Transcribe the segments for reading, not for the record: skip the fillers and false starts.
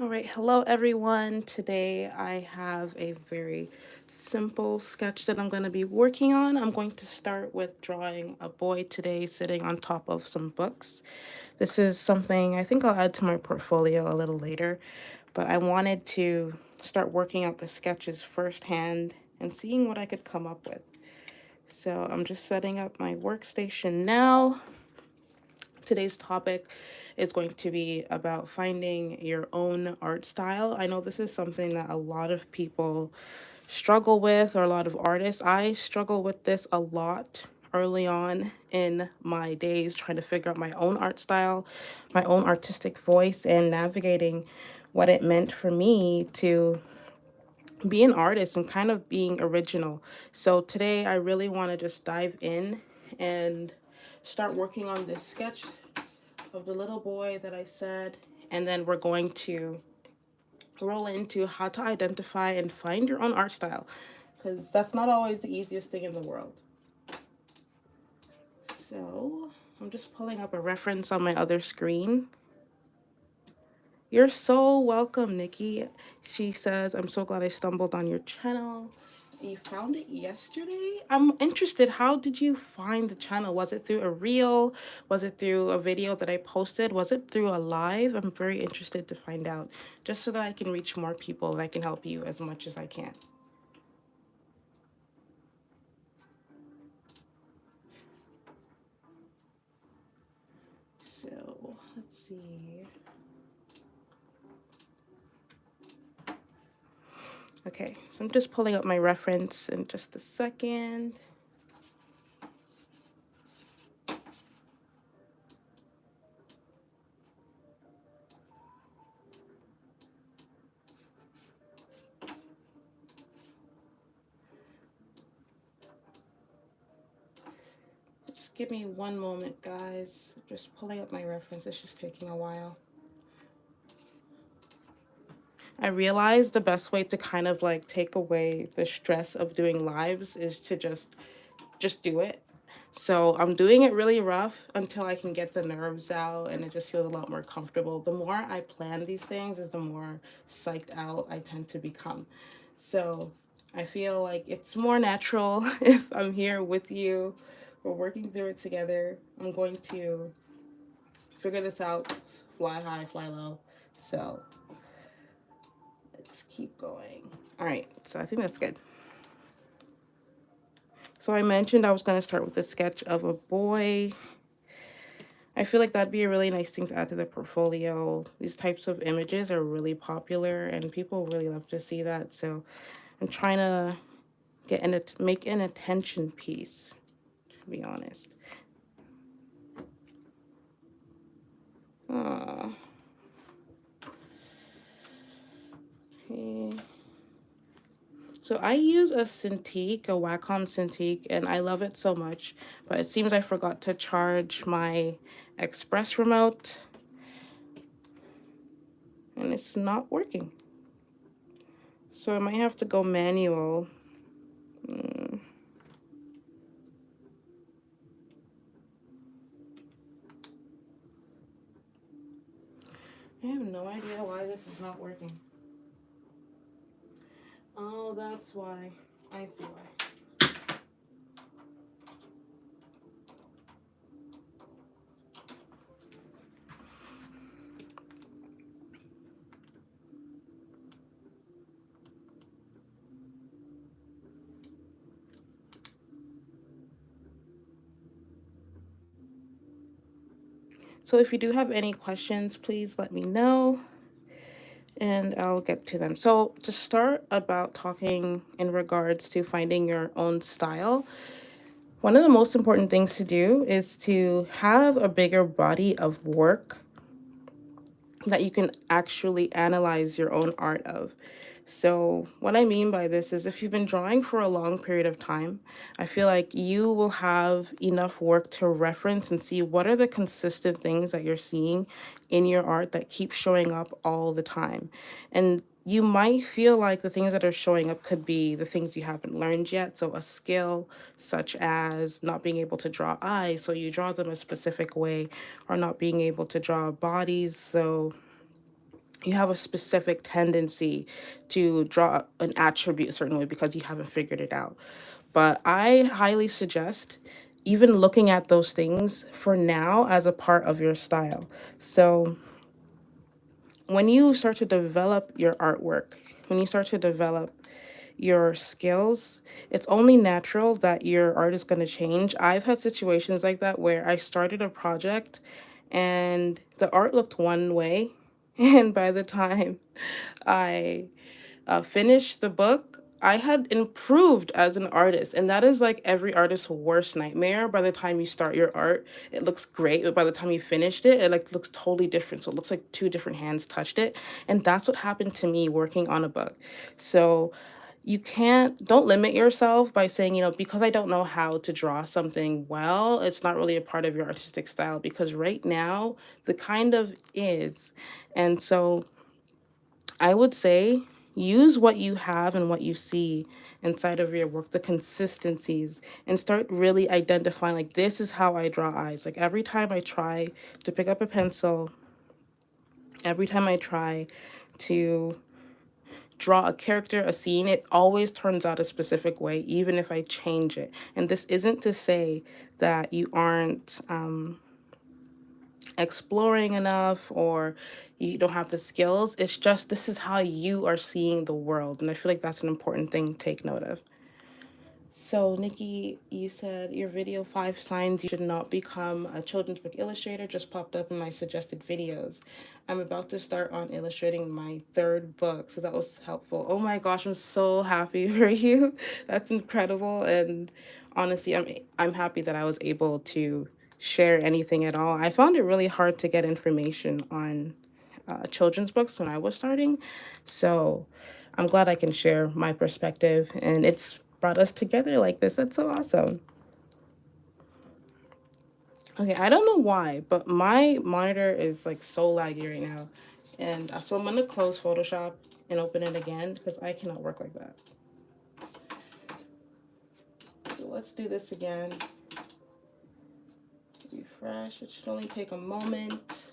All right, hello everyone. Today I have a very simple sketch that I'm going to be working on. I'm going to start with drawing a boy today sitting on top of some books. This is something I think I'll add to my portfolio a little later, but I wanted to start working out the sketches firsthand and seeing what I could come up with. So I'm just setting up my workstation now. Today's topic is going to be about finding your own art style. I know this is something that a lot of people struggle with, or a lot of artists. I struggle with this a lot early on in my days, trying to figure out my own art style, my own artistic voice, and navigating what it meant for me to be an artist and kind of being original. So today I really want to just dive in and start working on this sketch of the little boy that I said, and then we're going to roll into how to identify and find your own art style, because that's not always the easiest thing in the world. So I'm just pulling up a reference on my other screen. You're so welcome, Nikki. She says, I'm so glad I stumbled on your channel. You found it yesterday? I'm interested. How did you find the channel? Was it through a reel? Was it through a video that I posted? Was it through a live? I'm very interested to find out, just so that I can reach more people and I can help you as much as I can. So let's see. Okay, so I'm just pulling up my reference in just a second. Just give me one moment, guys. Just pulling up my reference. It's just taking a while. I realized the best way to kind of like take away the stress of doing lives is to just do it. So I'm doing it really rough until I can get the nerves out and it just feels a lot more comfortable. The more I plan these things is the more psyched out I tend to become. So I feel like it's more natural if I'm here with you. We're working through it together. I'm going to figure this out, fly high, fly low. So let's keep going. All right, so I think that's good. So I mentioned I was going to start with a sketch of a boy. I feel like that'd be a really nice thing to add to the portfolio. These types of images are really popular and people really love to see that. So I'm trying to make an attention piece, to be honest. Aw. Okay. So I use a Cintiq, a Wacom Cintiq, and I love it so much. But it seems I forgot to charge my Express remote, and it's not working. So I might have to go manual. I have no idea why this is not working. Oh, that's why. I see why. So if you do have any questions, please let me know and I'll get to them. So to start about talking in regards to finding your own style, one of the most important things to do is to have a bigger body of work that you can actually analyze your own art of. So, what I mean by this is if you've been drawing for a long period of time, I feel like you will have enough work to reference and see what are the consistent things that you're seeing in your art that keep showing up all the time. And you might feel like the things that are showing up could be the things you haven't learned yet. So, a skill such as not being able to draw eyes, so you draw them a specific way, or not being able to draw bodies, so you have a specific tendency to draw an attribute a certain way because you haven't figured it out. But I highly suggest even looking at those things for now as a part of your style. So when you start to develop your artwork, when you start to develop your skills, it's only natural that your art is going to change. I've had situations like that where I started a project and the art looked one way. And by the time I finished the book, I had improved as an artist. And that is like every artist's worst nightmare. By the time you start your art, it looks great. But by the time you finished it, it like looks totally different. So it looks like two different hands touched it. And that's what happened to me working on a book. So you don't limit yourself by saying, because I don't know how to draw something well, it's not really a part of your artistic style, because right now the kind of is. And so I would say use what you have and what you see inside of your work, the consistencies, and start really identifying, like, this is how I draw eyes. Like, every time I try to pick up a pencil, every time I try to draw a character, a scene, it always turns out a specific way, even if I change it. And this isn't to say that you aren't exploring enough or you don't have the skills. It's just this is how you are seeing the world. And I feel like that's an important thing to take note of. So, Nikki, you said your video 5 signs you should not become a children's book illustrator just popped up in my suggested videos. I'm about to start on illustrating my third book, so that was helpful. Oh my gosh, I'm so happy for you. That's incredible. And honestly, I'm happy that I was able to share anything at all. I found it really hard to get information on children's books when I was starting. So I'm glad I can share my perspective, and it's brought us together like this. That's so awesome. Okay, I don't know why, but my monitor is like so laggy right now. And so I'm gonna close Photoshop and open it again because I cannot work like that. So let's do this again. Refresh. It should only take a moment.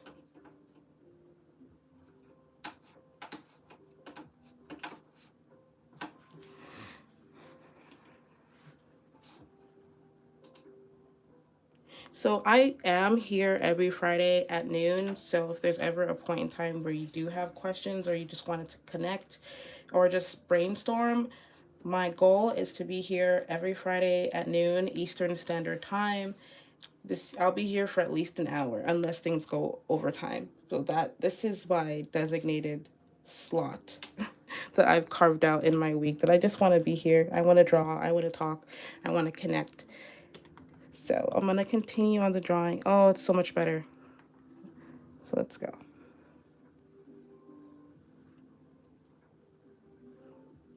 So I am here every Friday at noon. So if there's ever a point in time where you do have questions or you just wanted to connect or just brainstorm, my goal is to be here every Friday at noon Eastern Standard Time. I'll be here for at least an hour unless things go overtime. So this is my designated slot that I've carved out in my week, that I just want to be here. I want to draw, I want to talk, I want to connect. So I'm going to continue on the drawing. Oh, it's so much better. So let's go.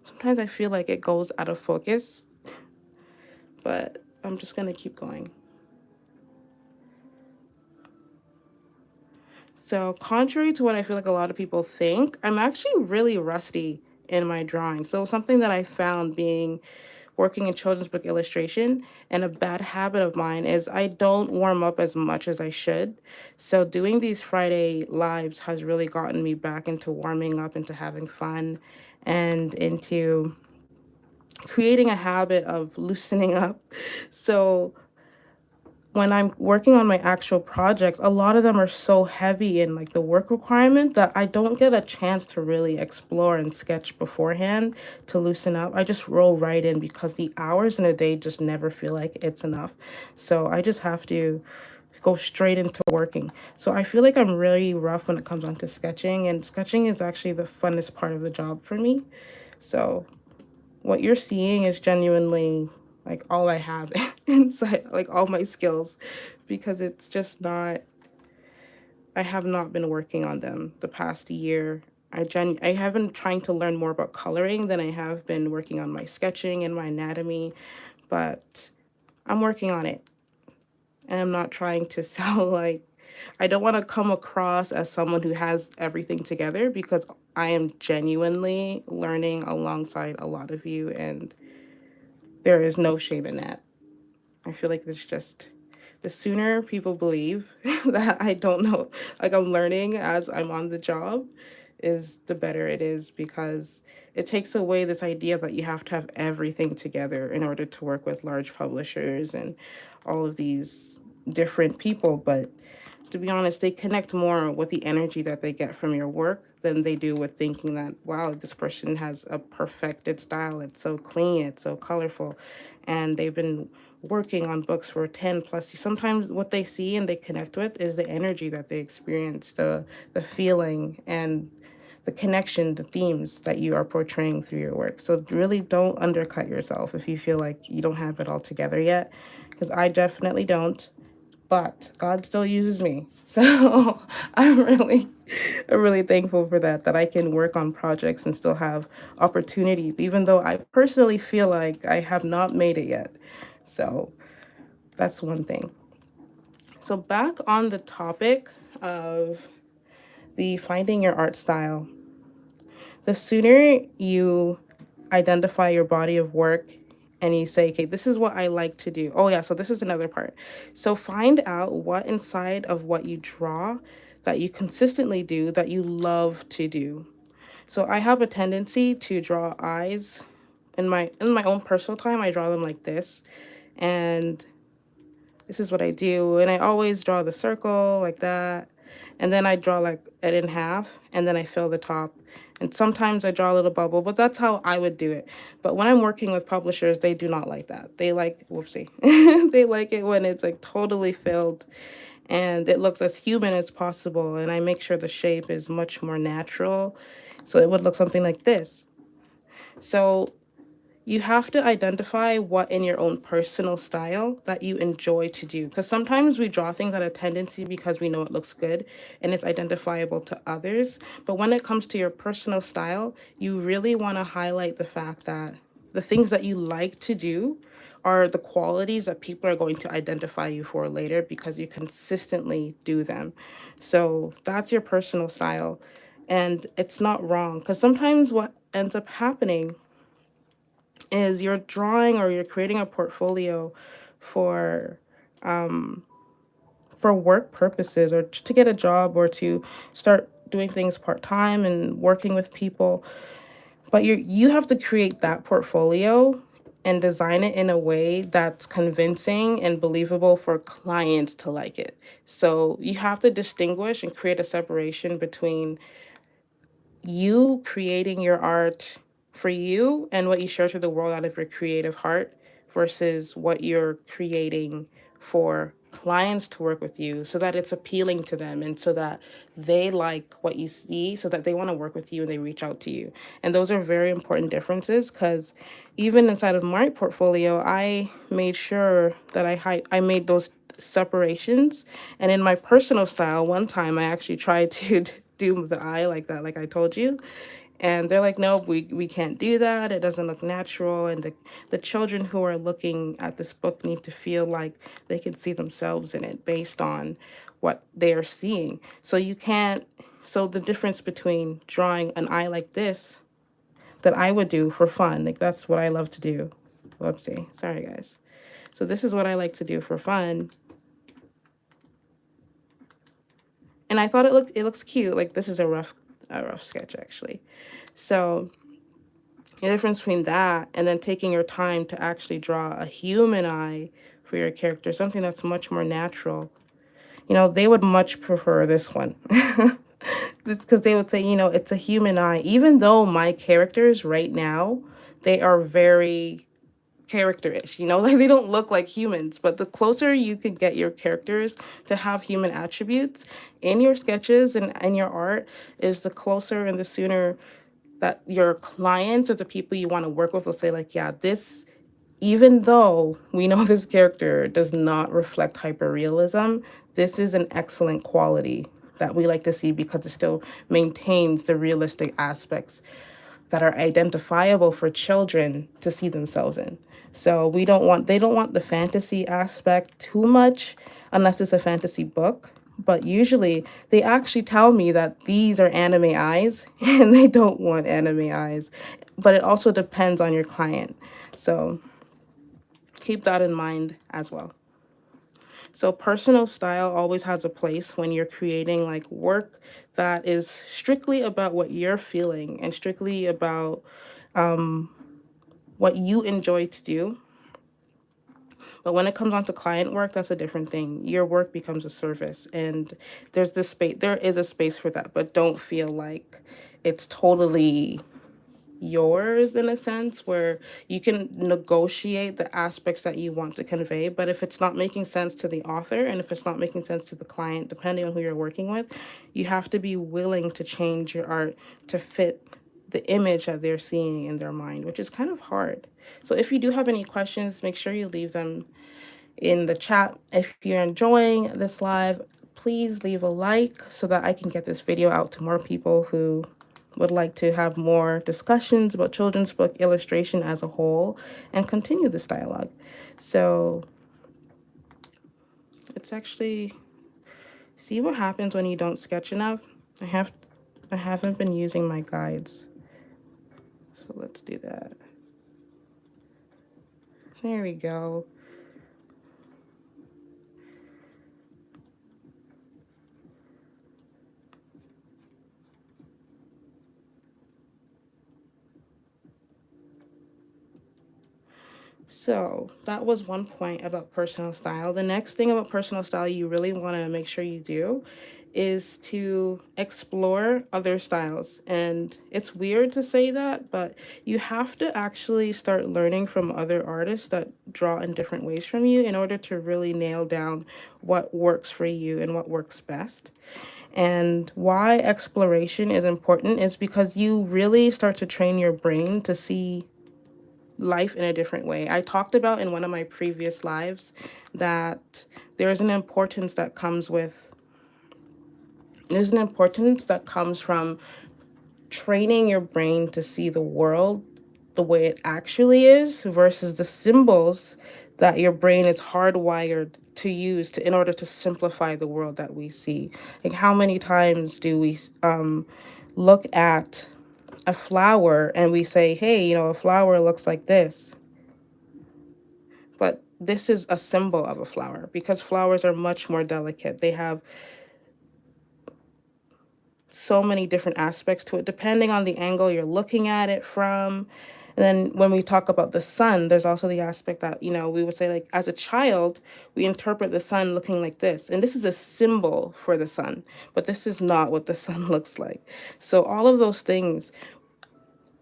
Sometimes I feel like it goes out of focus, but I'm just going to keep going. So contrary to what I feel like a lot of people think, I'm actually really rusty in my drawing. So something that I found being working in children's book illustration, and a bad habit of mine, is I don't warm up as much as I should. So doing these Friday lives has really gotten me back into warming up, into having fun, and into creating a habit of loosening up. So when I'm working on my actual projects, a lot of them are so heavy in like the work requirement that I don't get a chance to really explore and sketch beforehand to loosen up. I just roll right in because the hours in a day just never feel like it's enough. So I just have to go straight into working. So I feel like I'm really rough when it comes on to sketching, and sketching is actually the funnest part of the job for me. So what you're seeing is genuinely like all I have inside, like all my skills, because it's just not, I have not been working on them the past year. I have been trying to learn more about coloring than I have been working on my sketching and my anatomy, but I'm working on it. And I'm not trying to sound like, I don't want to come across as someone who has everything together, because I am genuinely learning alongside a lot of you, and there is no shame in that. I feel like it's just the sooner people believe that I don't know, like I'm learning as I'm on the job, is, the better it is, because it takes away this idea that you have to have everything together in order to work with large publishers and all of these different people. But to be honest, they connect more with the energy that they get from your work than they do with thinking that, wow, this person has a perfected style. It's so clean, it's so colorful. And they've been working on books for 10 plus. Sometimes what they see and they connect with is the energy that they experience, the feeling and the connection, the themes that you are portraying through your work. So really don't undercut yourself if you feel like you don't have it all together yet, because I definitely don't, but God still uses me. So I'm really thankful for that, that I can work on projects and still have opportunities, even though I personally feel like I have not made it yet. So that's one thing. So back on the topic of the finding your art style, the sooner you identify your body of work and you say, okay, this is what I like to do. Oh, yeah, so this is another part. So find out what inside of what you draw that you consistently do that you love to do. So I have a tendency to draw eyes in my own personal time. I draw them like this. And this is what I do. And I always draw the circle like that. And then I draw like it in half and then I fill the top. And sometimes I draw a little bubble, but that's how I would do it. But when I'm working with publishers, they do not like that. They like, whoopsie, they like it when it's like totally filled and it looks as human as possible. And I make sure the shape is much more natural. So it would look something like this. So you have to identify what in your own personal style that you enjoy to do. Because sometimes we draw things out of tendency because we know it looks good and it's identifiable to others. But when it comes to your personal style, you really want to highlight the fact that the things that you like to do are the qualities that people are going to identify you for later because you consistently do them. So that's your personal style. And it's not wrong, because sometimes what ends up happening is you're drawing or you're creating a portfolio for work purposes or to get a job or to start doing things part-time and working with people, but you have to create that portfolio and design it in a way that's convincing and believable for clients to like it. So you have to distinguish and create a separation between you creating your art for you and what you share to the world out of your creative heart versus what you're creating for clients to work with you so that it's appealing to them and so that they like what you see so that they want to work with you and they reach out to you. And those are very important differences, because even inside of my portfolio, I made sure that I made those separations. And in my personal style, one time I actually tried to do the eye like that, like I told you. And they're like, no, we can't do that. It doesn't look natural. And the children who are looking at this book need to feel like they can see themselves in it based on what they are seeing. So you can't, so the difference between drawing an eye like this that I would do for fun, like that's what I love to do. Whoopsie, sorry guys. So this is what I like to do for fun. And I thought it looks cute. Like this is a rough sketch actually. So the difference between that and then taking your time to actually draw a human eye for your character, something that's much more natural. They would much prefer this one. It's because they would say, it's a human eye. Even though my characters right now, they are very character-ish, like they don't look like humans, but the closer you can get your characters to have human attributes in your sketches and in your art is the closer and the sooner that your clients or the people you want to work with will say like, yeah, this, even though we know this character does not reflect hyperrealism, this is an excellent quality that we like to see because it still maintains the realistic aspects that are identifiable for children to see themselves in. So they don't want the fantasy aspect too much unless it's a fantasy book. But usually they actually tell me that these are anime eyes and they don't want anime eyes. But it also depends on your client. So keep that in mind as well. So personal style always has a place when you're creating like work that is strictly about what you're feeling and strictly about what you enjoy to do. But when it comes on to client work, that's a different thing. Your work becomes a service, and there is a space for that, but don't feel like it's totally yours in a sense where you can negotiate the aspects that you want to convey, but if it's not making sense to the author and if it's not making sense to the client, depending on who you're working with, you have to be willing to change your art to fit the image that they're seeing in their mind, which is kind of hard. So if you do have any questions, make sure you leave them in the chat. If you're enjoying this live, please leave a like so that I can get this video out to more people who would like to have more discussions about children's book illustration as a whole and continue this dialogue. So it's actually, see what happens when you don't sketch enough? I haven't been using my guides. So let's do that. There we go. So that was one point about personal style. The next thing about personal style you really want to make sure you do is to explore other styles. And it's weird to say that, but you have to actually start learning from other artists that draw in different ways from you in order to really nail down what works for you and what works best. And why exploration is important is because you really start to train your brain to see life in a different way. I talked about in one of my previous lives that there's an importance that comes with there's an importance that comes from training your brain to see the world the way it actually is versus the symbols that your brain is hardwired to use to in order to simplify the world that we see. Like how many times do we look at a flower and we say, hey, a flower looks like this, but this is a symbol of a flower because flowers are much more delicate. They have so many different aspects to it, depending on the angle you're looking at it from. And then when we talk about the sun, there's also the aspect that, we would say, like, as a child, we interpret the sun looking like this. And this is a symbol for the sun, but this is not what the sun looks like. So all of those things,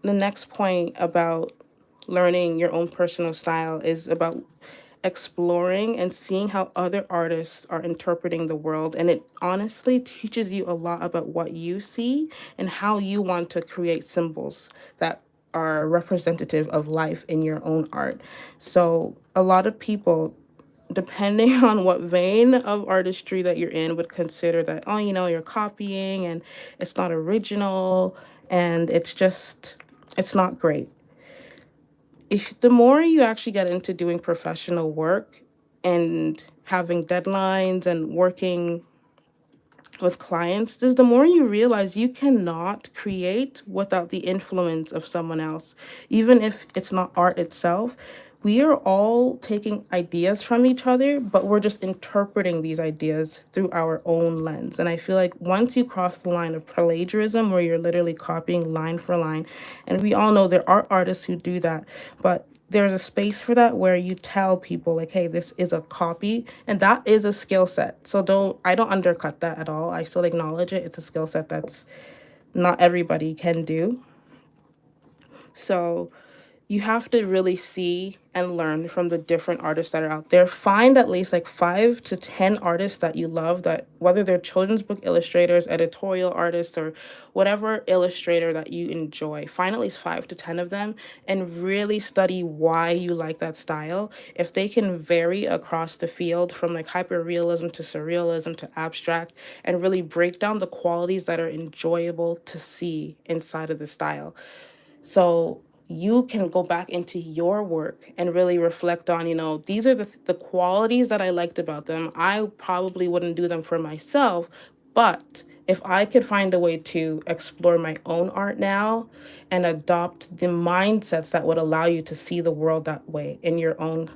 the next point about learning your own personal style is about exploring and seeing how other artists are interpreting the world. And it honestly teaches you a lot about what you see and how you want to create symbols that are representative of life in your own art. So a lot of people, depending on what vein of artistry that you're in, would consider that, oh, you're copying and it's not original and it's not great. If the more you actually get into doing professional work and having deadlines and working with clients is the more you realize you cannot create without the influence of someone else, even if it's not art itself. We are all taking ideas from each other, but we're just interpreting these ideas through our own lens. And I feel like once you cross the line of plagiarism, where you're literally copying line for line, and we all know there are artists who do that, but there's a space for that where you tell people like, hey, this is a copy, and that is a skill set. So I don't undercut that at all. I still acknowledge it. It's a skill set that's not everybody can do. So you have to really see and learn from the different artists that are out there. Find at least like 5 to 10 artists that you love, that whether they're children's book illustrators, editorial artists, or whatever illustrator that you enjoy. Find at least 5 to 10 of them and really study why you like that style. If they can vary across the field from like hyperrealism to surrealism to abstract, and really break down the qualities that are enjoyable to see inside of the style. So you can go back into your work and really reflect on, these are the qualities that I liked about them. I probably wouldn't do them for myself, but if I could find a way to explore my own art now and adopt the mindsets that would allow you to see the world that way in your own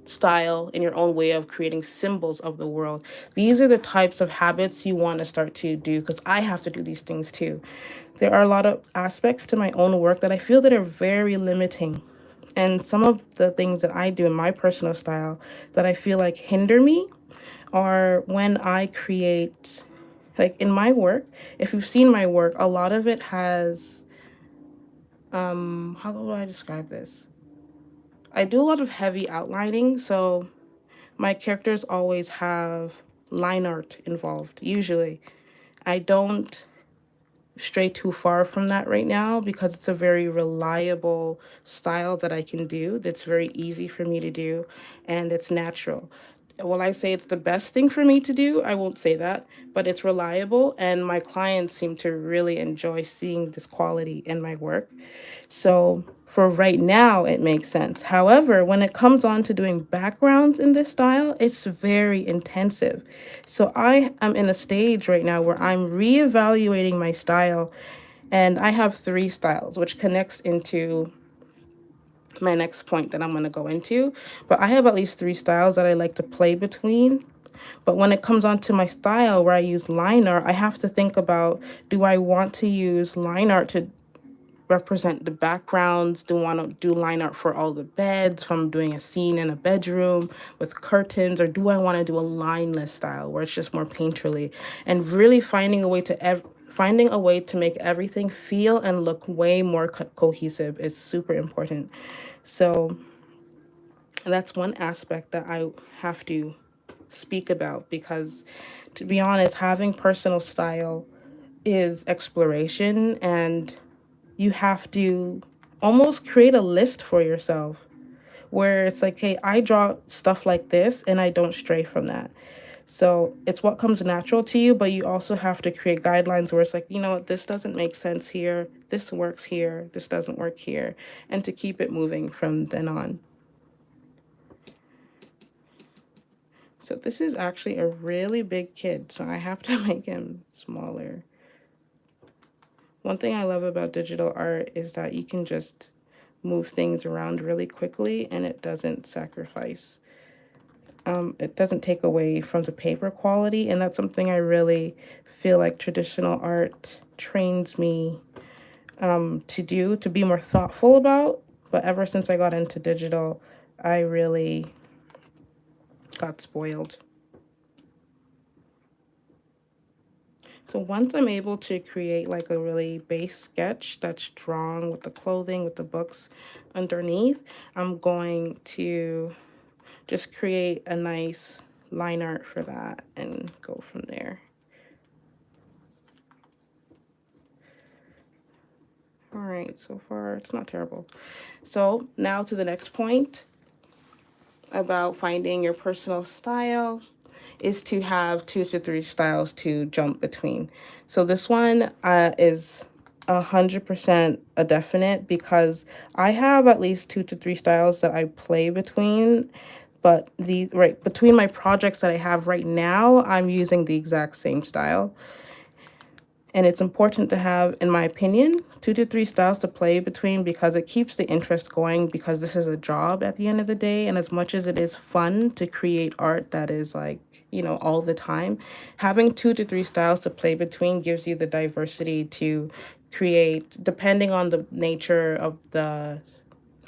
style, in your own way of creating symbols of the world. These are the types of habits you want to start to do, because I have to do these things too. There are a lot of aspects to my own work that I feel that are very limiting. And some of the things that I do in my personal style that I feel like hinder me are when I create, like in my work, if you've seen my work, a lot of it has, how do I describe this? I do a lot of heavy outlining, so my characters always have line art involved, usually. I don't stray too far from that right now because it's a very reliable style that I can do, that's very easy for me to do, and it's natural. Will I say it's the best thing for me to do? I won't say that, but it's reliable, and my clients seem to really enjoy seeing this quality in my work. So for right now, it makes sense. However, when it comes on to doing backgrounds in this style, it's very intensive. So I am in a stage right now where I'm reevaluating my style, and I have three styles, which connects into my next point that I'm going to go into. But I have at least three styles that I like to play between. But when it comes on to my style where I use line art, I have to think about, do I want to use line art to represent the backgrounds? Do want to do line art for all the beds from doing a scene in a bedroom with curtains, or do I want to do a lineless style where it's just more painterly? And really finding a way to make everything feel and look way more cohesive is super important. So that's one aspect that I have to speak about, because to be honest, having personal style is exploration, and you have to almost create a list for yourself where it's like, hey, I draw stuff like this and I don't stray from that. So it's what comes natural to you, but you also have to create guidelines where it's like, you know what, this doesn't make sense here, this works here, this doesn't work here, and to keep it moving from then on. So this is actually a really big kid, so I have to make him smaller. One thing I love about digital art is that you can just move things around really quickly, and it doesn't sacrifice. It doesn't take away from the paper quality, and that's something I really feel like traditional art trains me to do, to be more thoughtful about. But ever since I got into digital, I really got spoiled. So once I'm able to create like a really base sketch that's drawn with the clothing, with the books underneath, I'm going to just create a nice line art for that and go from there. All right, so far it's not terrible. So now to the next point about finding your personal style is to have 2 to 3 styles to jump between. So this one is 100% a definite, because I have at least 2 to 3 styles that I play between. But the right between my projects that I have right now, I'm using the exact same style. And it's important to have, in my opinion, 2 to 3 styles to play between, because it keeps the interest going, because this is a job at the end of the day. And as much as it is fun to create art that is like, all the time, having 2 to 3 styles to play between gives you the diversity to create, depending on the nature of the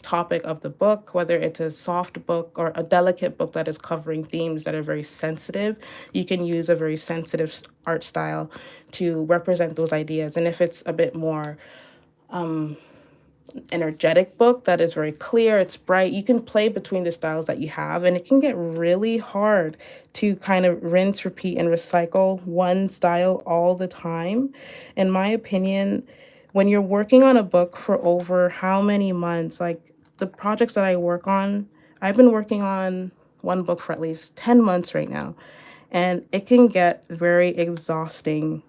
topic of the book, whether it's a soft book or a delicate book that is covering themes that are very sensitive, you can use a very sensitive art style to represent those ideas. And if it's a bit more energetic book that is very clear, it's bright, you can play between the styles that you have, and it can get really hard to kind of rinse, repeat, and recycle one style all the time. In my opinion, when you're working on a book for over how many months, like the projects that I work on, I've been working on one book for at least 10 months right now, and it can get very exhausting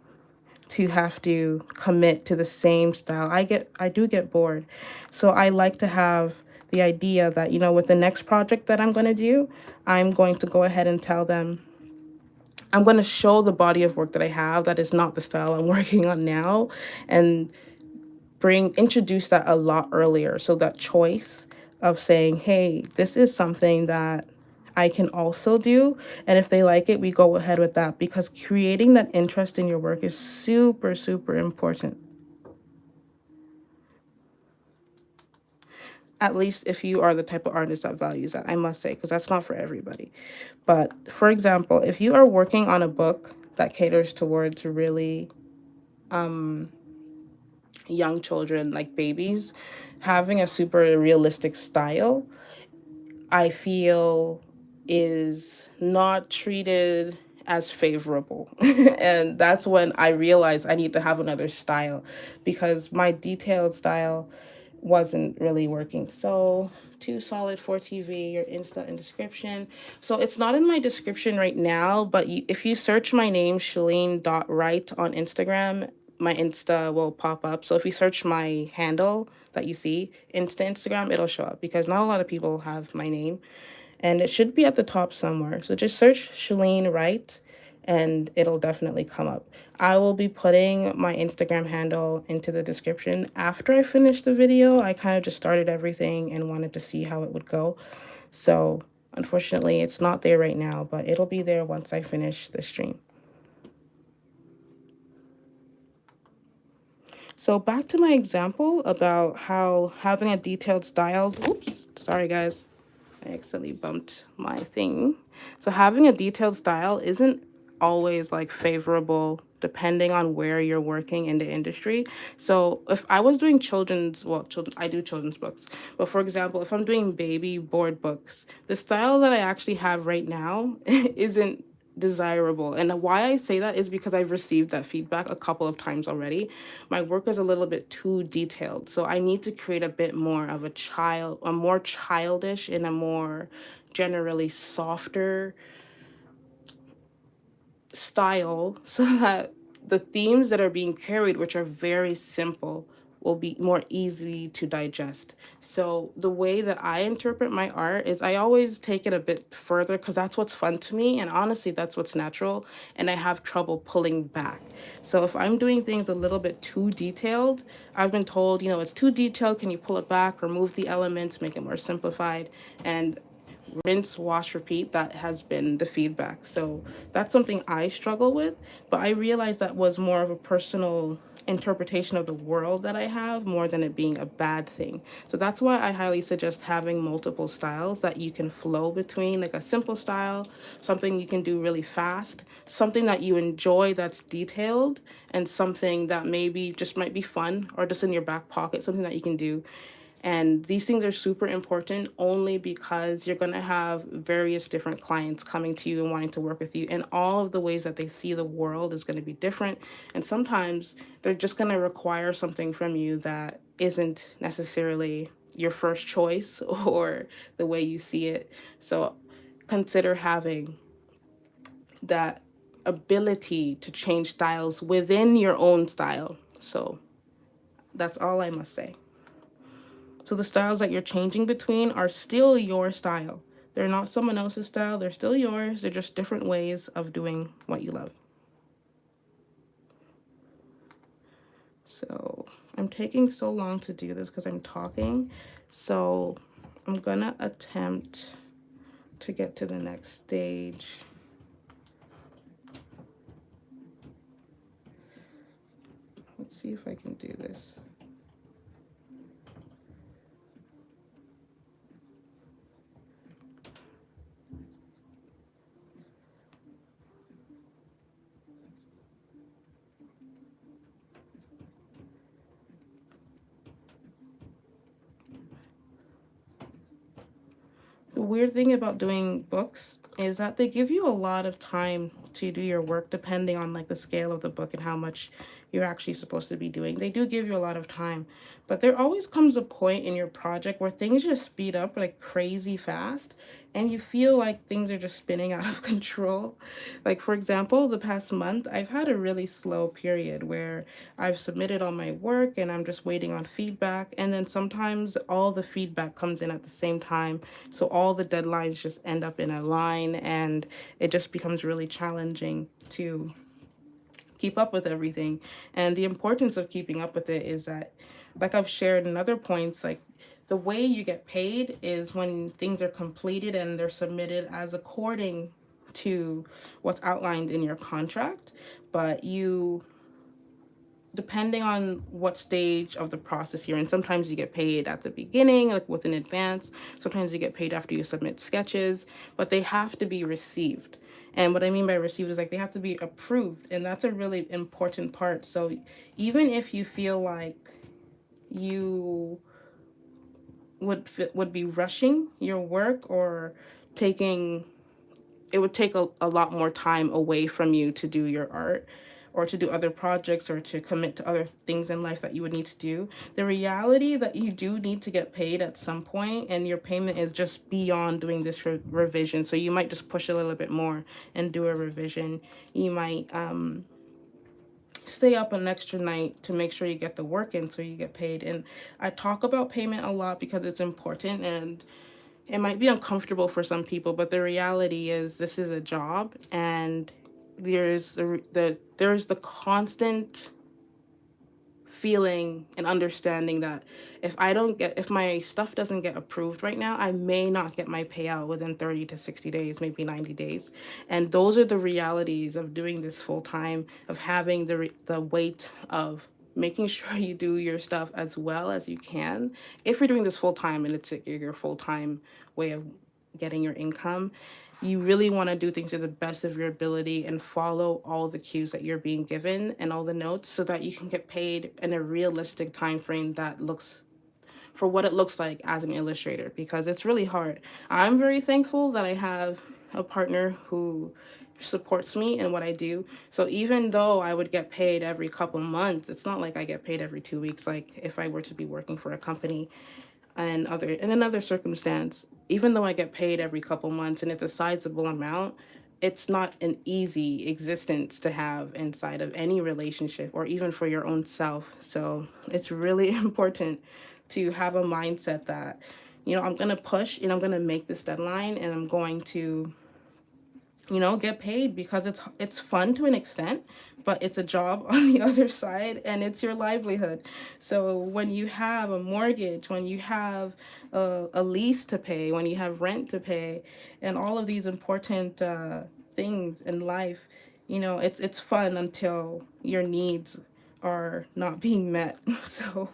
to have to commit to the same style. I do get bored. So I like to have the idea that, with the next project that I'm going to do, I'm going to go ahead and tell them, I'm going to show the body of work that I have that is not the style I'm working on now, and introduce that a lot earlier. So that choice of saying, hey, this is something that I can also do. And if they like it, we go ahead with that, because creating that interest in your work is super, super important. At least if you are the type of artist that values that, I must say, because that's not for everybody. But for example, if you are working on a book that caters towards really young children, like babies, having a super realistic style, I feel, is not treated as favorable. And that's when I realized I need to have another style, because my detailed style wasn't really working. So, too solid for TV, your Insta and description. So it's not in my description right now, but if you search my name, Shalene.Wright, on Instagram, my Insta will pop up. So if you search my handle that you see, Instagram, it'll show up, because not a lot of people have my name. And it should be at the top somewhere. So just search Shalene Wright and it'll definitely come up. I will be putting my Instagram handle into the description. After I finished the video, I kind of just started everything and wanted to see how it would go. So unfortunately, it's not there right now, but it'll be there once I finish the stream. So back to my example about how having a detailed style, oops, sorry guys, I accidentally bumped my thing. So having a detailed style isn't always like favorable depending on where you're working in the industry. So if I was doing children, I do children's books. But for example, if I'm doing baby board books, the style that I actually have right now isn't desirable. And why I say that is because I've received that feedback a couple of times already. My work is a little bit too detailed. So I need to create a bit more of a more childish and a more generally softer style, so that the themes that are being carried, which are very simple, will be more easy to digest. So the way that I interpret my art is I always take it a bit further, because that's what's fun to me, and honestly that's what's natural, and I have trouble pulling back. So if I'm doing things a little bit too detailed, I've been told, it's too detailed, can you pull it back, remove the elements, make it more simplified, and rinse, wash, repeat. That has been the feedback. So that's something I struggle with. But I realized that was more of a personal interpretation of the world that I have, more than it being a bad thing. So that's why I highly suggest having multiple styles that you can flow between, like a simple style, something you can do really fast, something that you enjoy that's detailed, and something that maybe just might be fun or just in your back pocket, something that you can do. And these things are super important only because you're going to have various different clients coming to you and wanting to work with you. And all of the ways that they see the world is going to be different. And sometimes they're just going to require something from you that isn't necessarily your first choice or the way you see it. So consider having that ability to change styles within your own style. So that's all I must say. So the styles that you're changing between are still your style. They're not someone else's style. They're still yours. They're just different ways of doing what you love. So I'm taking so long to do this because I'm talking. So I'm gonna attempt to get to the next stage. Let's see if I can do this. The weird thing about doing books is that they give you a lot of time to do your work, depending on like the scale of the book and how much you're actually supposed to be doing. They do give you a lot of time, but there always comes a point in your project where things just speed up like crazy fast, and you feel like things are just spinning out of control. Like for example, the past month I've had a really slow period where I've submitted all my work and I'm just waiting on feedback, and then sometimes all the feedback comes in at the same time, so all the deadlines just end up in a line, and it just becomes really challenging to keep up with everything. And the importance of keeping up with it is that, like I've shared in other points, like the way you get paid is when things are completed and they're submitted as according to what's outlined in your contract. But you, depending on what stage of the process you're in, sometimes you get paid at the beginning, like with an advance. Sometimes you get paid after you submit sketches, but they have to be received. And what I mean by received is like they have to be approved, and that's a really important part. So even if you feel like you would be rushing your work or taking, it would take a lot more time away from you to do your art or to do other projects or to commit to other things in life that you would need to do. The reality that you do need to get paid at some point, and your payment is just beyond doing this revision. So you might just push a little bit more and do a revision. You might stay up an extra night to make sure you get the work in so you get paid. And I talk about payment a lot because it's important, and it might be uncomfortable for some people, but the reality is this is a job, and there's the constant feeling and understanding that if my stuff doesn't get approved right now, I may not get my payout within 30 to 60 days, maybe 90 days. And those are the realities of doing this full time, of having the weight of making sure you do your stuff as well as you can. If you're doing this full time and it's your full time way of getting your income, you really want to do things to the best of your ability and follow all the cues that you're being given and all the notes so that you can get paid in a realistic time frame that looks for what it looks like as an illustrator, because it's really hard. I'm very thankful that I have a partner who supports me in what I do. So even though I would get paid every couple months, it's not like I get paid every 2 weeks like if I were to be working for a company. And in another circumstance, even though I get paid every couple months and it's a sizable amount, it's not an easy existence to have inside of any relationship or even for your own self. So it's really important to have a mindset that, I'm going to push and I'm going to make this deadline and I'm going to, get paid, because it's fun to an extent, but it's a job on the other side and it's your livelihood. So when you have a mortgage, when you have a lease to pay, when you have rent to pay, and all of these important things in life, it's fun until your needs are not being met. So,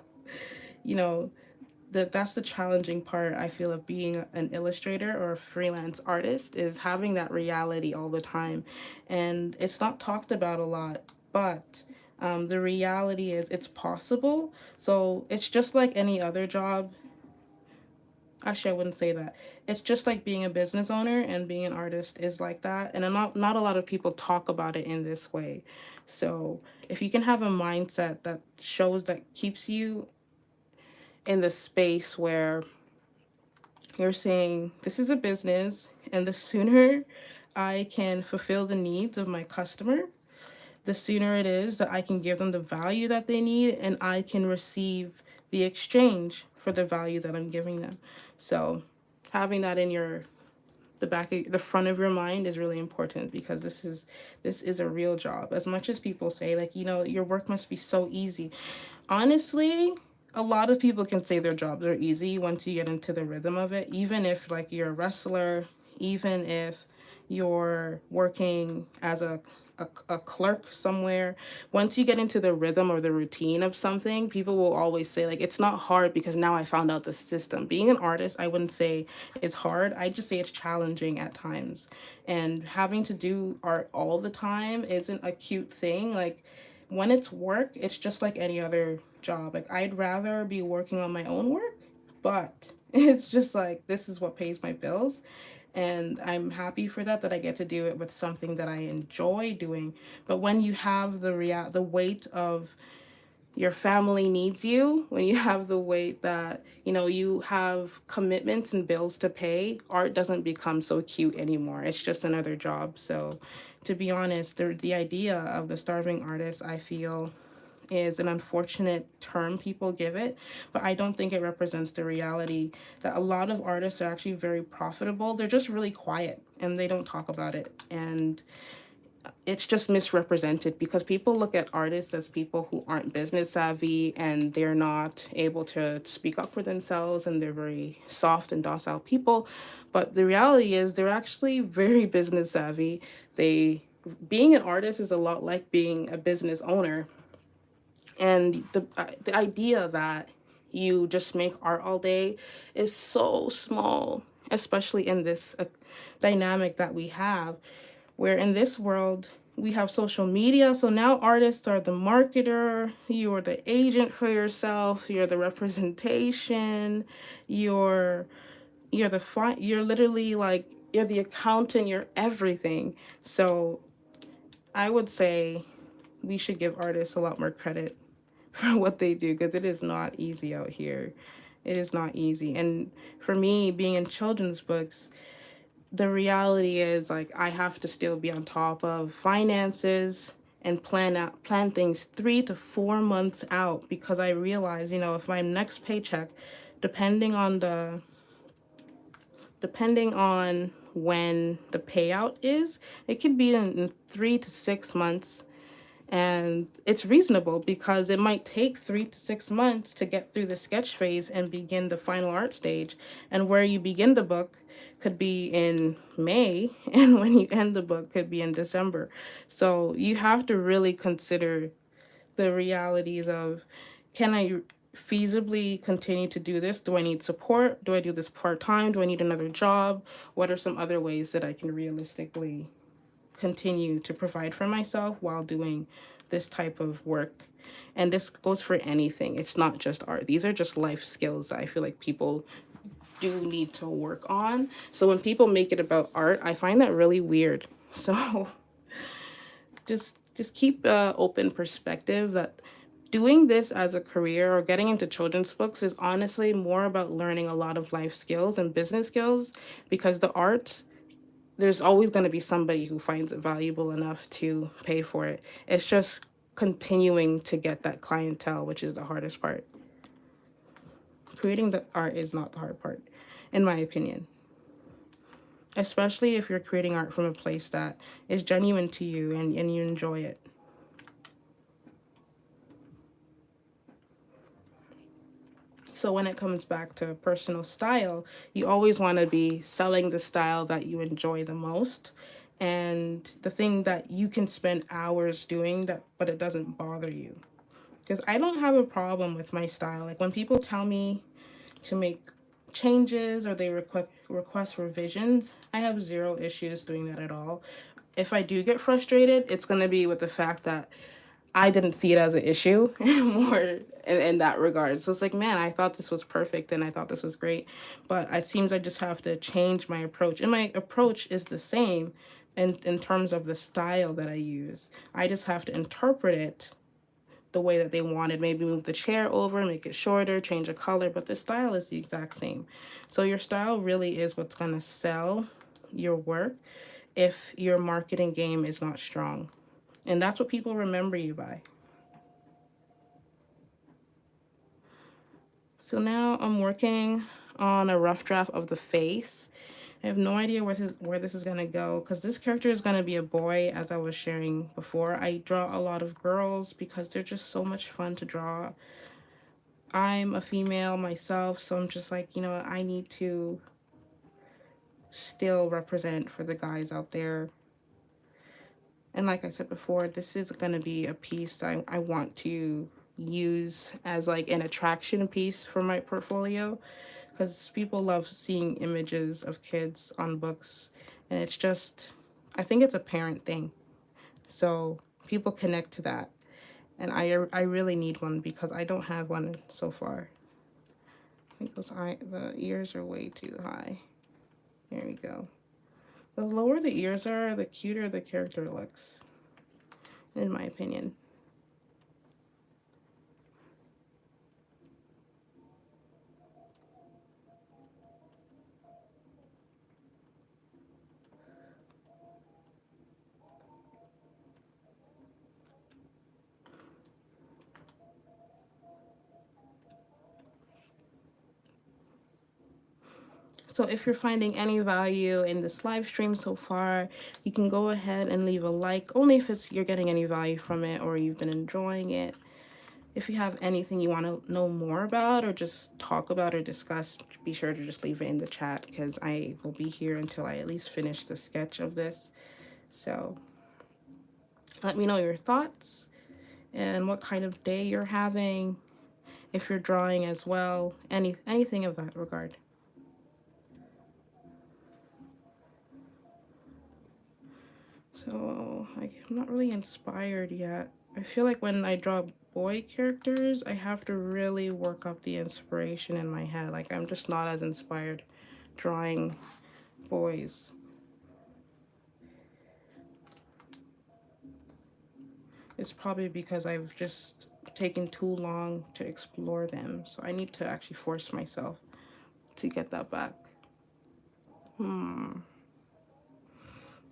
you know, that's the challenging part, I feel, of being an illustrator or a freelance artist, is having that reality all the time. And it's not talked about a lot, but the reality is it's possible. So it's just like any other job. Actually, I wouldn't say that. It's just like being a business owner, and being an artist is like that. And not a lot of people talk about it in this way. So if you can have a mindset that keeps you in the space where you're saying, this is a business, and the sooner I can fulfill the needs of my customer, the sooner it is that I can give them the value that they need and I can receive the exchange for the value that I'm giving them. So having that in the front of your mind is really important, because this is a real job. As much as people say, like, your work must be so easy, honestly, a lot of people can say their jobs are easy once you get into the rhythm of it. Even if, like, you're a wrestler, even if you're working as a clerk somewhere, once you get into the rhythm or the routine of something, people will always say, like, it's not hard because now I found out the system. Being an artist, I wouldn't say it's hard. I just say it's challenging at times. And having to do art all the time isn't a cute thing. Like, when it's work, it's just like any other job. Like, I'd rather be working on my own work, but it's just like, this is what pays my bills, and I'm happy for that I get to do it with something that I enjoy doing. But when you have the weight of your family needs you, when you have the weight that, you have commitments and bills to pay, art doesn't become so cute anymore. It's just another job. So to be honest, the idea of the starving artist, I feel, is an unfortunate term people give it, but I don't think it represents the reality that a lot of artists are actually very profitable. They're just really quiet and they don't talk about it. And it's just misrepresented because people look at artists as people who aren't business savvy and they're not able to speak up for themselves and they're very soft and docile people. But the reality is they're actually very business savvy. They Being an artist is a lot like being a business owner, and the idea that you just make art all day is so small, especially in this dynamic that we have, where in this world we have social media. So now artists are the marketer, you're the agent for yourself, you're the representation, you're you're literally like you're the accountant, you're everything. So I would say we should give artists a lot more credit for what they do, because it is not easy out here. It is not easy. And for me, being in children's books, the reality is like I have to still be on top of finances and plan things 3 to 4 months out, because I realize, if my next paycheck, depending on when the payout is, it could be in 3 to 6 months. And it's reasonable because it might take 3 to 6 months to get through the sketch phase and begin the final art stage. And where you begin the book could be in May, and when you end the book could be in December. So you have to really consider the realities of, can I feasibly continue to do this? Do I need support? Do I do this part time? Do I need another job? What are some other ways that I can realistically continue to provide for myself while doing this type of work? And this goes for anything. It's not just art. These are just life skills that I feel like people do need to work on. So when people make it about art, I find that really weird. So just keep open perspective that doing this as a career or getting into children's books is honestly more about learning a lot of life skills and business skills, because the art, there's always going to be somebody who finds it valuable enough to pay for it. It's just continuing to get that clientele, which is the hardest part. Creating the art is not the hard part, in my opinion. Especially if you're creating art from a place that is genuine to you and you enjoy it. So when it comes back to personal style, you always want to be selling the style that you enjoy the most, and the thing that you can spend hours doing that but it doesn't bother you. Because I don't have a problem with my style. Like when people tell me to make changes or they request revisions, I have zero issues doing that at all. If I do get frustrated, it's going to be with the fact that I didn't see it as an issue more in that regard. So it's like, man, I thought this was perfect and I thought this was great, but it seems I just have to change my approach. And my approach is the same in terms of the style that I use. I just have to interpret it the way that they wanted. Maybe move the chair over, make it shorter, change a color, but the style is the exact same. So your style really is what's going to sell your work if your marketing game is not strong. And that's what people remember you by. So now I'm working on a rough draft of the face. I have no idea where this is going to go, because this character is going to be a boy, as I was sharing before. I draw a lot of girls because they're just so much fun to draw. I'm a female myself, so I'm just like, I need to still represent for the guys out there. And like I said before, this is going to be a piece I want to use as like an attraction piece for my portfolio, because people love seeing images of kids on books, and it's just, I think it's a parent thing. So people connect to that. And I really need one because I don't have one so far. I think the ears are way too high. There we go. The lower the ears are, the cuter the character looks, in my opinion. So if you're finding any value in this live stream so far, you can go ahead and leave a like, only if you're getting any value from it or you've been enjoying it. If you have anything you want to know more about or just talk about or discuss, be sure to just leave it in the chat, because I will be here until I at least finish the sketch of this. So let me know your thoughts and what kind of day you're having, if you're drawing as well, anything of that regard. So I'm not really inspired yet. I feel like when I draw boy characters, I have to really work up the inspiration in my head. Like, I'm just not as inspired drawing boys. It's probably because I've just taken too long to explore them. So I need to actually force myself to get that back.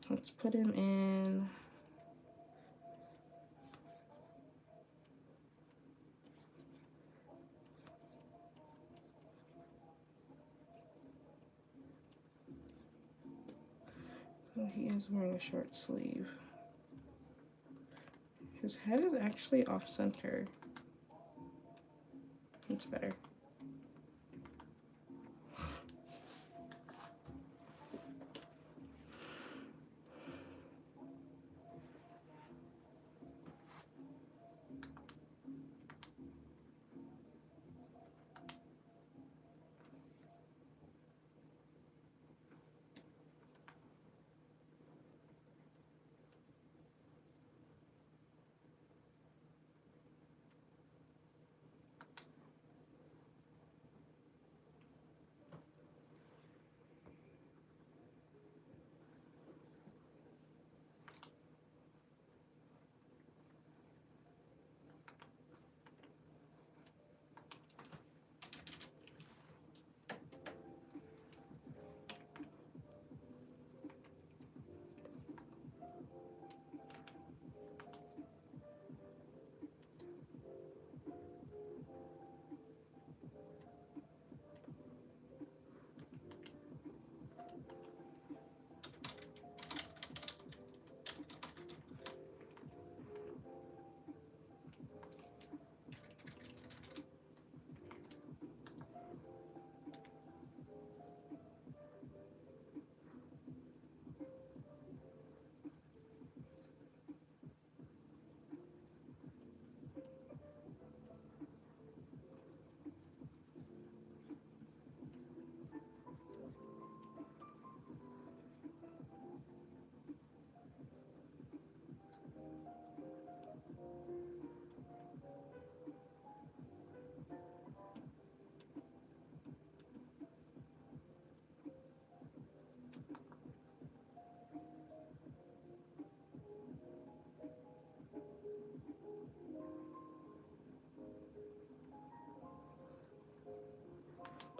Let's put him in. Oh, he is wearing a short sleeve. His head is actually off center. It's better.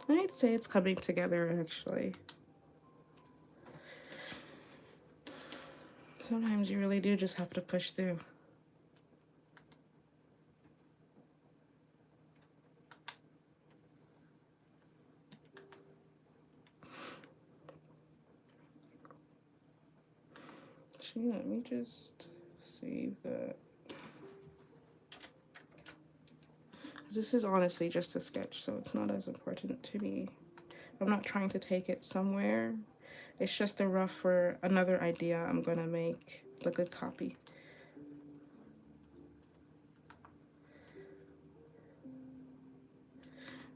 I'd say it's coming together, actually. Sometimes you really do just have to push through. Actually, let me just save that. This is honestly just a sketch, so it's not as important to me. I'm not trying to take it somewhere. It's just a rough for another idea I'm gonna make a good copy.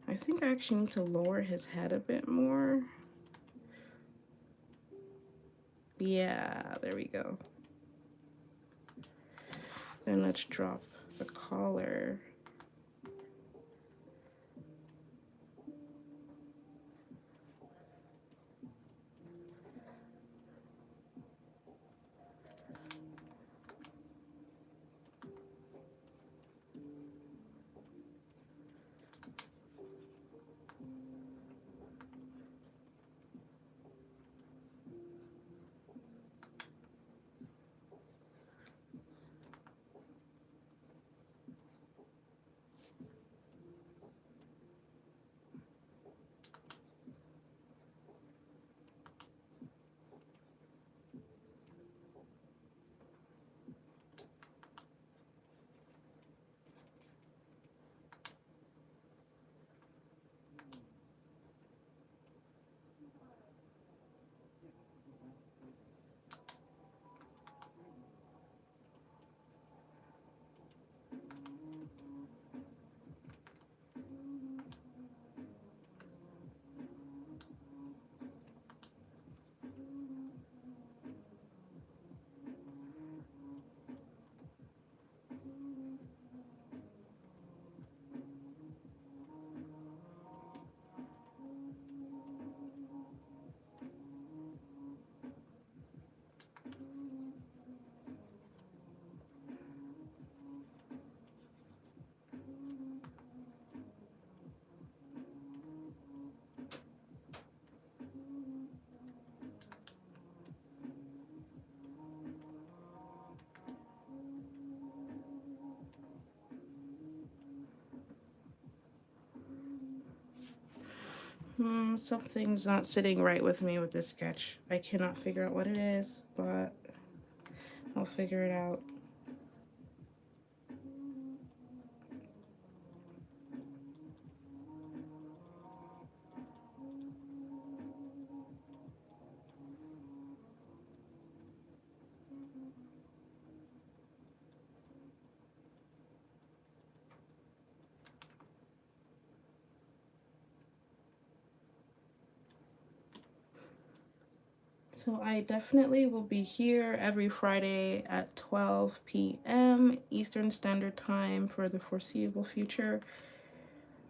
I think I actually need to lower his head a bit more. Yeah, there we go. Then let's drop the collar. Something's not sitting right with me with this sketch. I cannot figure out what it is, but I'll figure it out. So I definitely will be here every Friday at 12 p.m. Eastern Standard Time for the foreseeable future,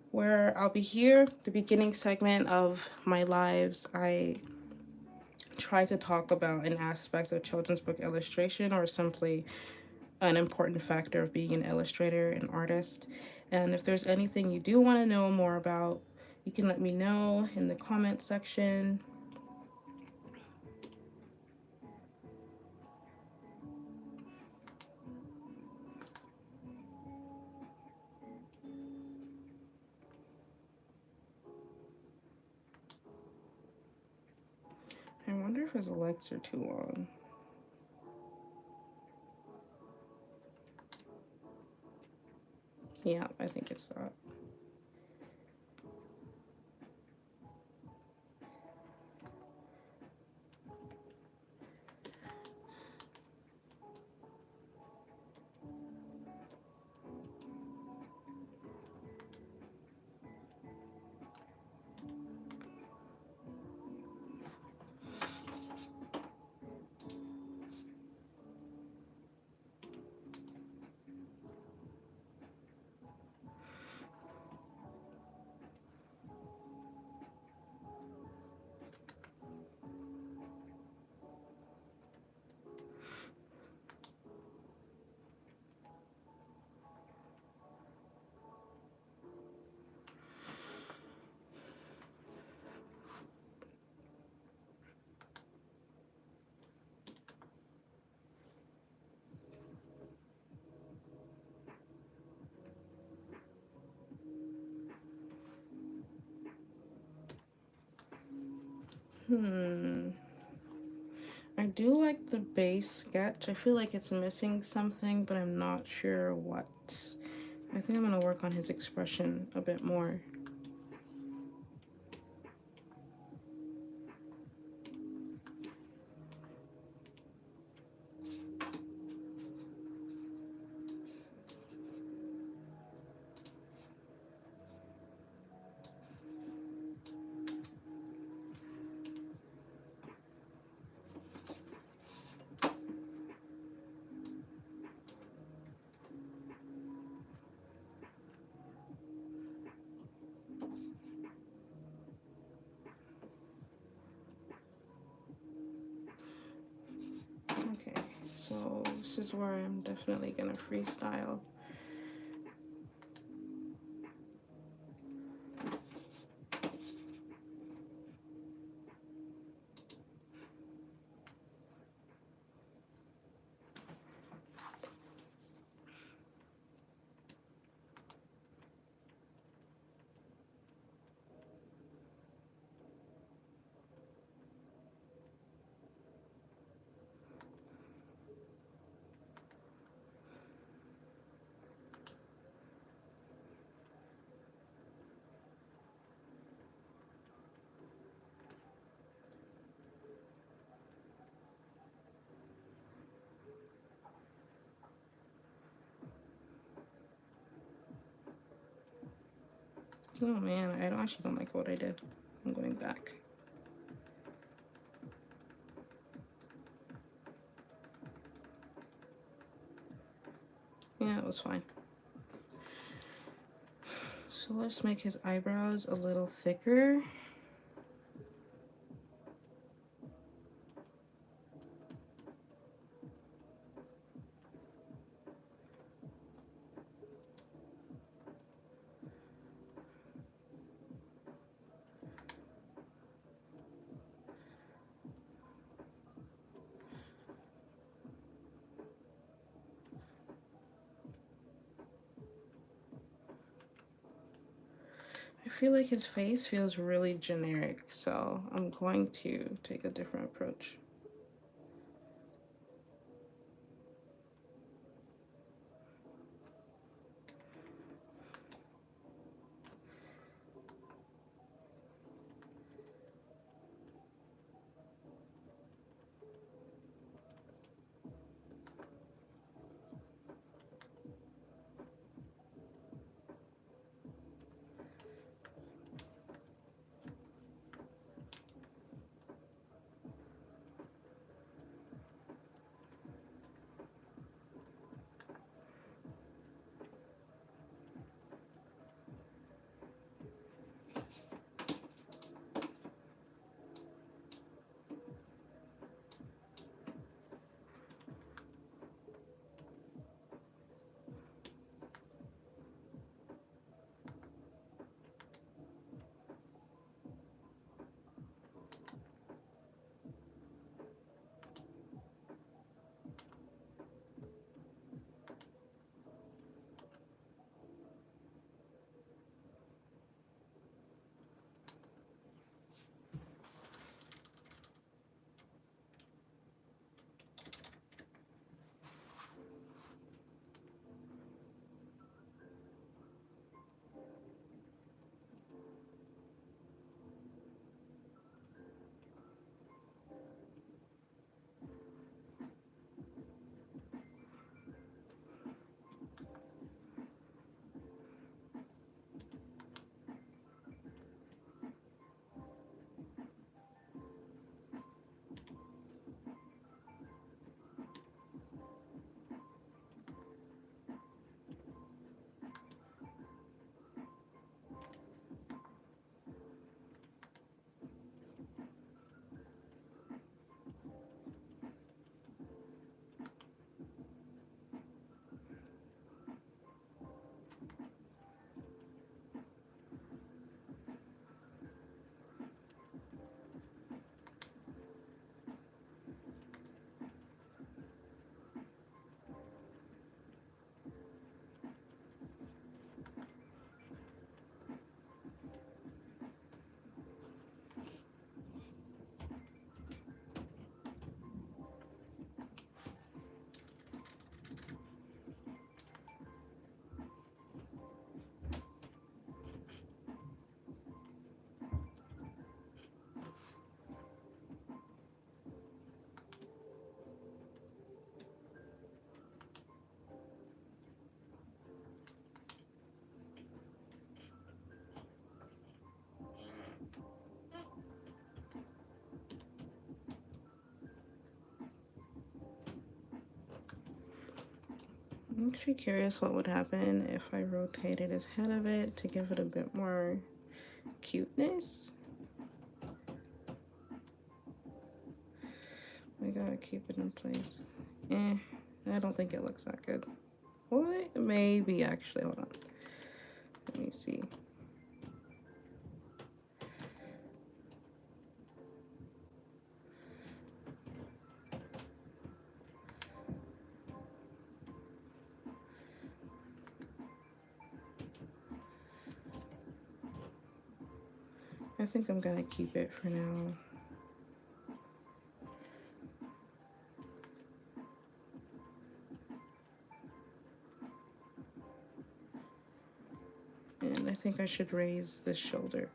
where I'll be here. The beginning segment of my lives, I try to talk about an aspect of children's book illustration or simply an important factor of being an illustrator and artist. And if there's anything you do want to know more about, you can let me know in the comment section. I wonder if his legs are too long. Yeah, I think it's that. I do like the base sketch. I feel like it's missing something, but I'm not sure what. I think I'm gonna work on his expression a bit more. Okay, so this is where I'm definitely gonna freestyle. Oh man, I actually don't like what I did. I'm going back. Yeah, it was fine. So let's make his eyebrows a little thicker. I feel like his face feels really generic, so I'm going to take a different approach. I'm actually curious what would happen if I rotated his head a bit to give it a bit more cuteness. I gotta keep it in place. I don't think it looks that good. What? Maybe actually, hold on. Let me see. I think I'm gonna keep it for now. And I think I should raise this shoulder.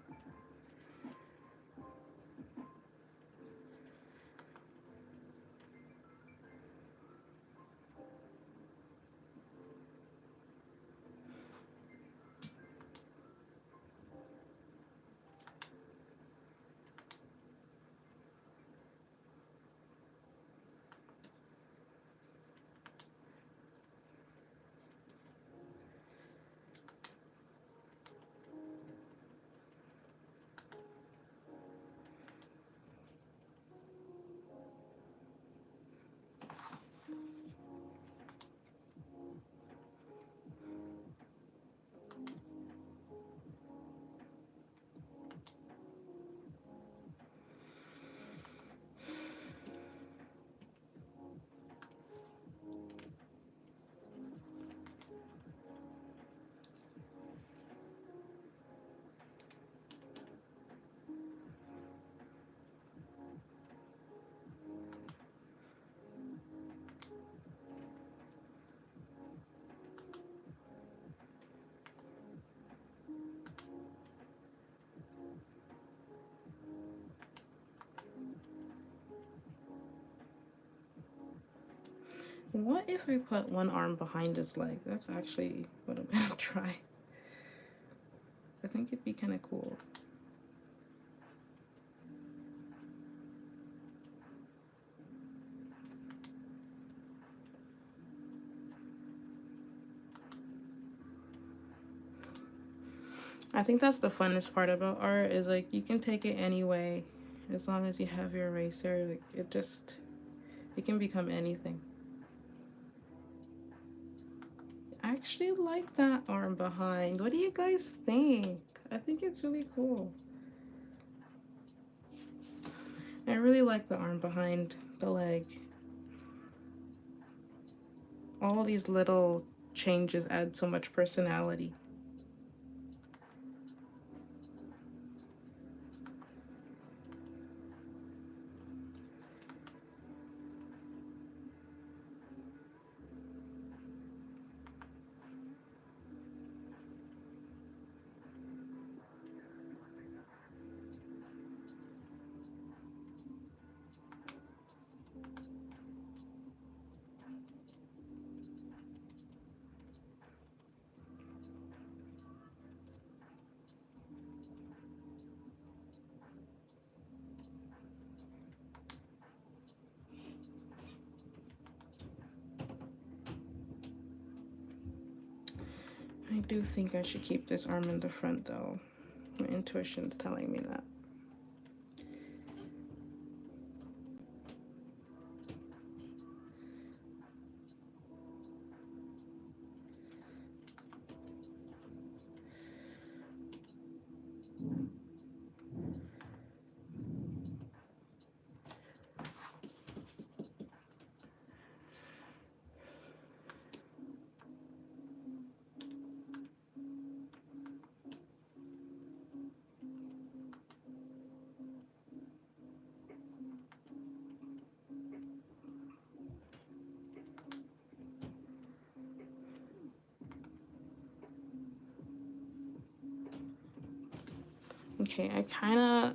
What if I put one arm behind his leg? That's actually what I'm gonna try. I think it'd be kind of cool. I think that's the funnest part about art is like you can take it any way as long as you have your eraser. Like it can become anything. I actually like that arm behind. What do you guys think? I think it's really cool. I really like the arm behind the leg. All these little changes add so much personality. I do think I should keep this arm in the front though. My intuition's telling me that. Okay, I kind of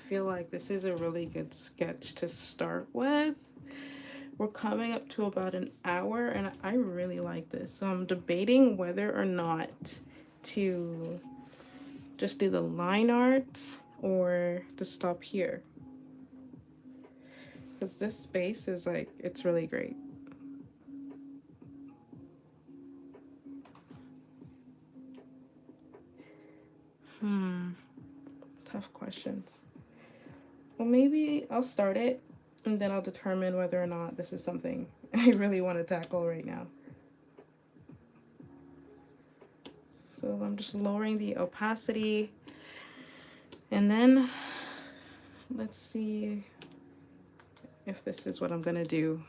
feel like this is a really good sketch to start with. We're coming up to about an hour and I really like this. So I'm debating whether or not to just do the line art or to stop here. Because this space is like, it's really great. Tough questions. Well, maybe I'll start it and then I'll determine whether or not this is something I really want to tackle right now. So I'm just lowering the opacity and then let's see if this is what I'm gonna do.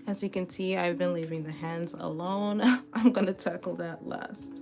As you can see, I've been leaving the hands alone. I'm gonna tackle that last.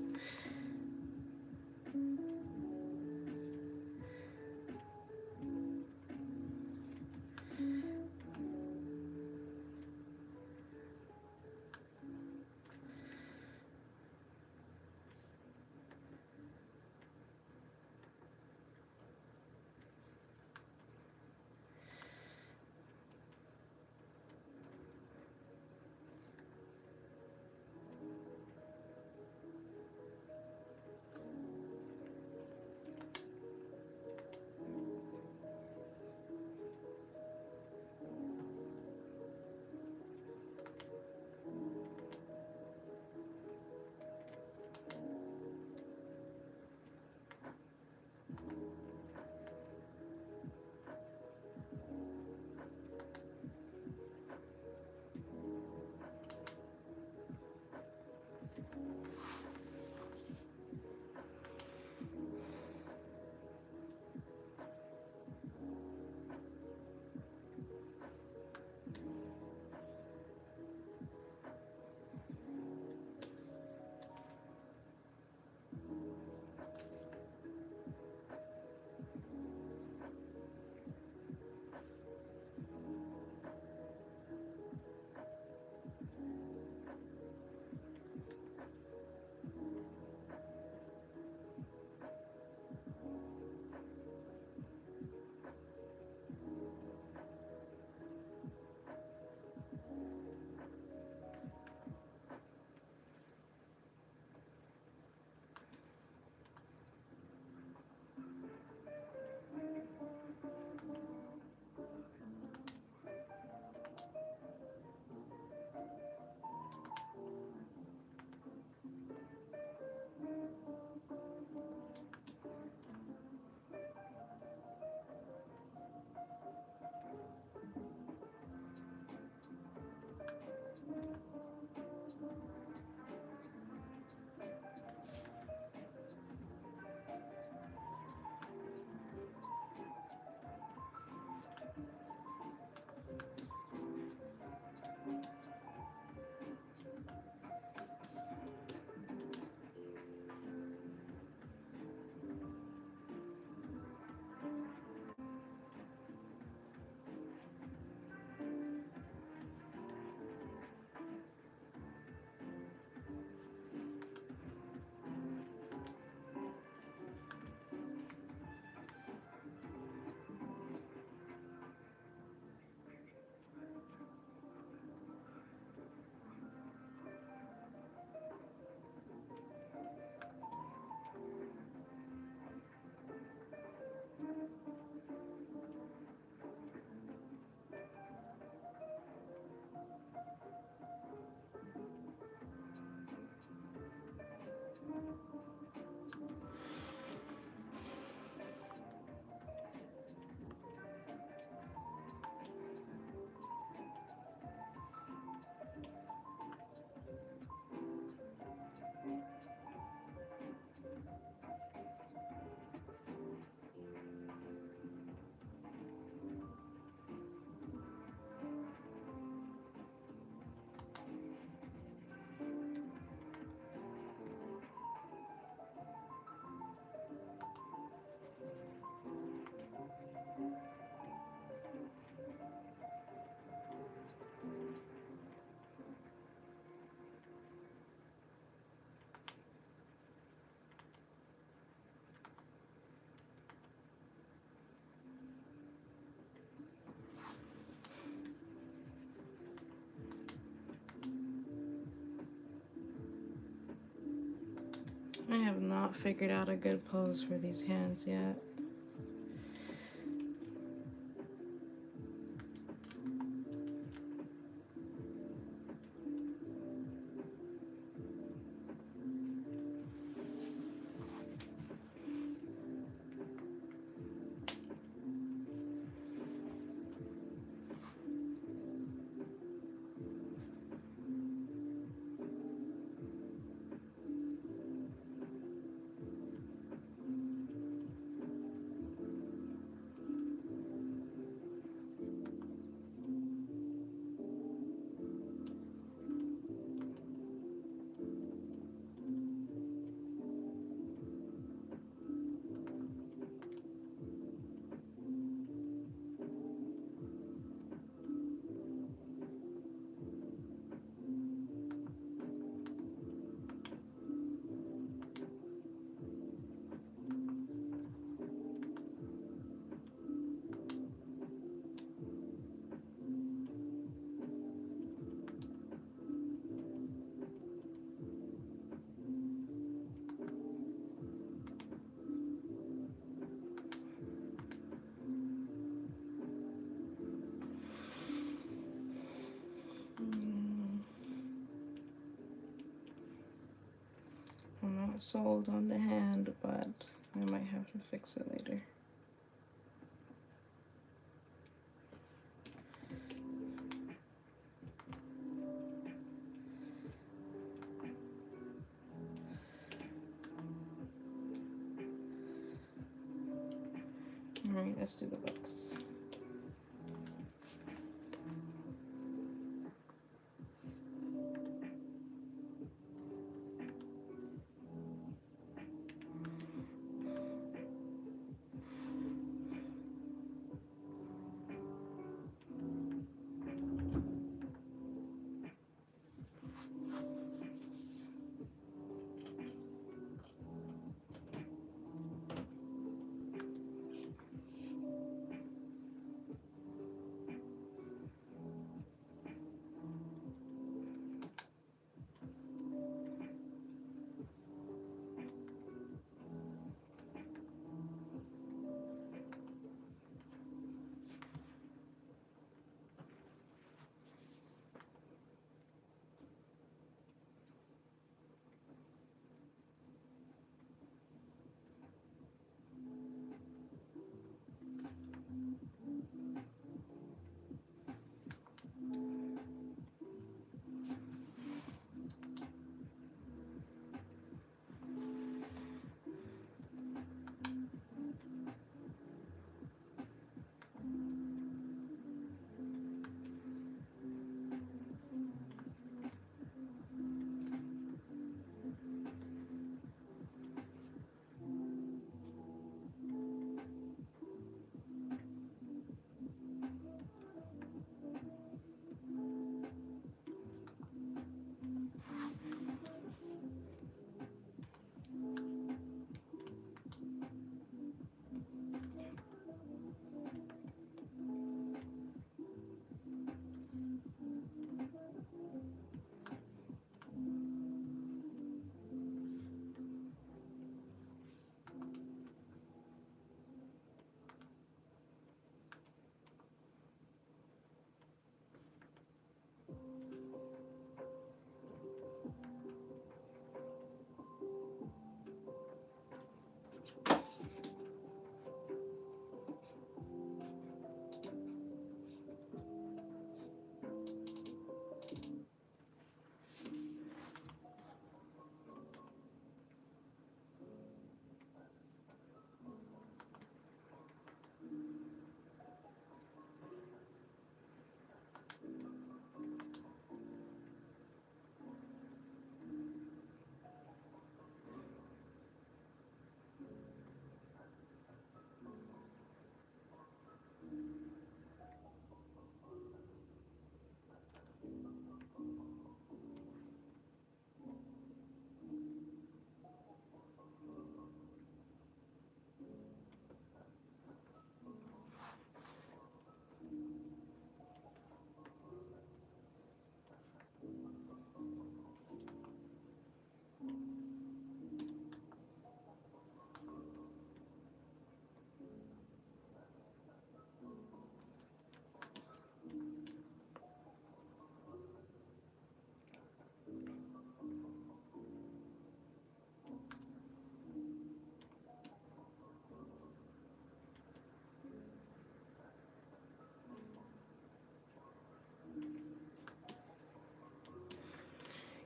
I have not figured out a good pose for these hands yet. sold on the hand, but I might have to fix it later. All right, let's do the books.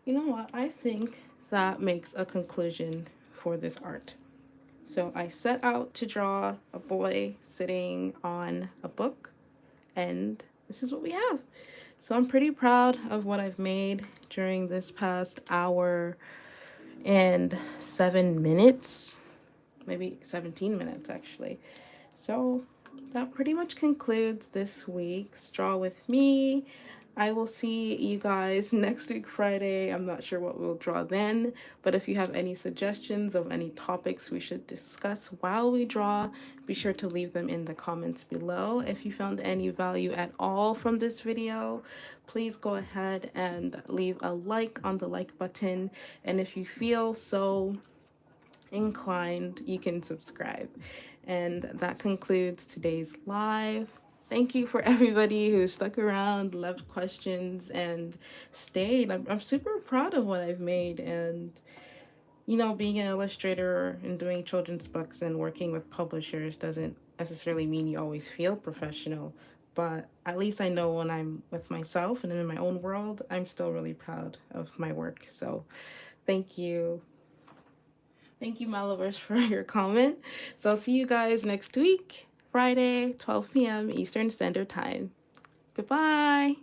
You know what? I think that makes a conclusion for this art. So I set out to draw a boy sitting on a book, and this is what we have. So I'm pretty proud of what I've made during this past hour and 7 minutes, maybe 17 minutes actually. So that pretty much concludes this week's Draw With Me. I will see you guys next week, Friday. I'm not sure what we'll draw then, but if you have any suggestions of any topics we should discuss while we draw, be sure to leave them in the comments below. If you found any value at all from this video, please go ahead and leave a like on the like button. And if you feel so inclined, you can subscribe. And that concludes today's live. Thank you for everybody who stuck around, left questions, and stayed. I'm super proud of what I've made, and Being an illustrator and doing children's books and working with publishers doesn't necessarily mean you always feel professional, but at least I know when I'm with myself and in my own world, I'm still really proud of my work. So thank you. Thank you, Malaverse, for your comment. So I'll see you guys next week, Friday, 12 p.m. Eastern Standard Time. Goodbye.